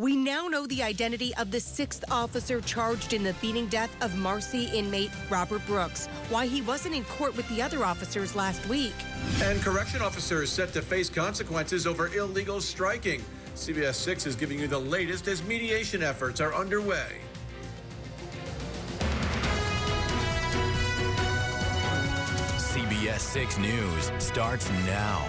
We now know the identity of the 6th officer charged in the beating death of Marcy inmate Robert Brooks, why he wasn't in court with the other officers last week. And correction officers set to face consequences over illegal striking. CBS 6 is giving you the latest as mediation efforts are underway. CBS 6 News starts now.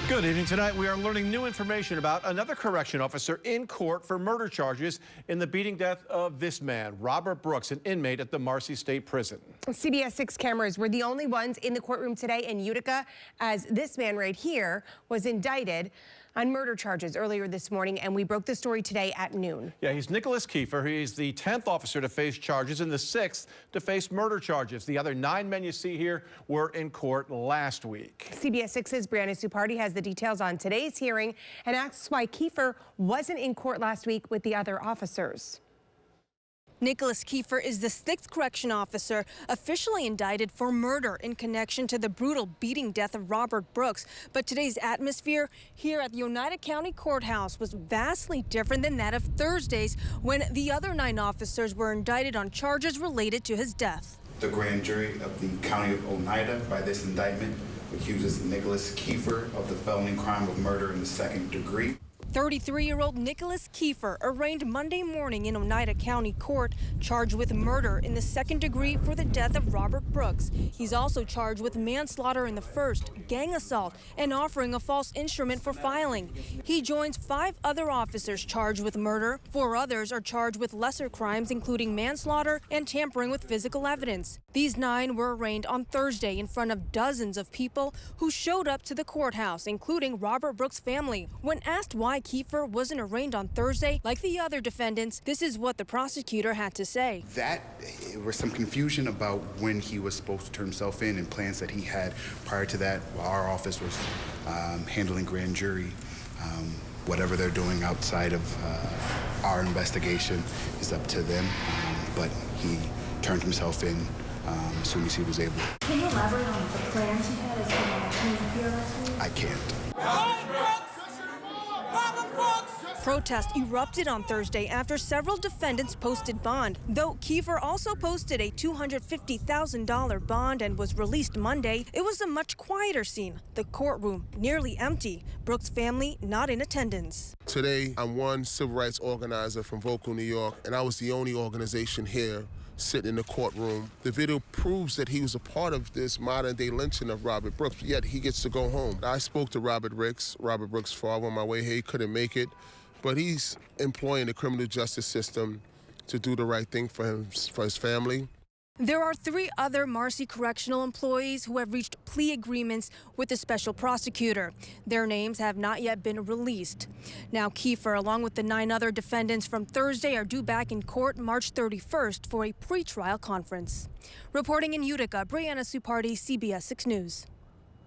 Good evening. Tonight we are learning new information about another correction officer in court for murder charges in the beating death of this man, Robert Brooks, an inmate at the Marcy State Prison. CBS 6 cameras were the only ones in the courtroom today in Utica as this man right here was indicted on murder charges earlier this morning, and we broke the story today at noon. Yeah, he's Nicholas Kiefer. He's the 10th officer to face charges and the 6th to face murder charges. The other 9 men you see here were in court last week. CBS 6's Brianna Supardi has the details on today's hearing and asks why Kiefer wasn't in court last week with the other officers. Nicholas Kiefer is the 6th correction officer officially indicted for murder in connection to the brutal beating death of Robert Brooks. But today's atmosphere here at the Oneida County Courthouse was vastly different than that of Thursday's, when the other 9 officers were indicted on charges related to his death. The grand jury of the County of Oneida, by this indictment, accuses Nicholas Kiefer of the felony crime of murder in the 2nd degree. 33-year-old Nicholas Kiefer arraigned Monday morning in Oneida County Court, charged with murder in the 2nd degree for the death of Robert Brooks. He's also charged with manslaughter in the 1st, gang assault, and offering a false instrument for filing. He joins 5 other officers charged with murder. 4 others are charged with lesser crimes, including manslaughter and tampering with physical evidence. These 9 were arraigned on Thursday in front of dozens of people who showed up to the courthouse, including Robert Brooks' family. When asked why Kiefer wasn't arraigned on Thursday like the other defendants, this is what the prosecutor had to say. There was some confusion about when he was supposed to turn himself in and plans that he had prior to that while our office was handling grand jury. Whatever they're doing outside of our investigation is up to them, but he turned himself in as soon as he was able. Can you elaborate on the plans he had as he came here last week? I can't. Protests erupted on Thursday after several defendants posted bond. Though Kiefer also posted a $250,000 bond and was released Monday, it was a much quieter scene. The courtroom nearly empty. Brooks' family not in attendance. Today, I'm one civil rights organizer from Vocal, New York, and I was the only organization here sitting in the courtroom. The video proves that he was a part of this modern-day lynching of Robert Brooks, yet he gets to go home. I spoke to Robert Brooks' father on my way here. He couldn't make it, but he's employing the criminal justice system to do the right thing for him, for his family. There are 3 other Marcy correctional employees who have reached plea agreements with the special prosecutor. Their names have not yet been released. Now Kiefer, along with the 9 other defendants from Thursday, are due back in court March 31st for a pretrial conference. Reporting in Utica, Brianna Supardi, CBS 6 News.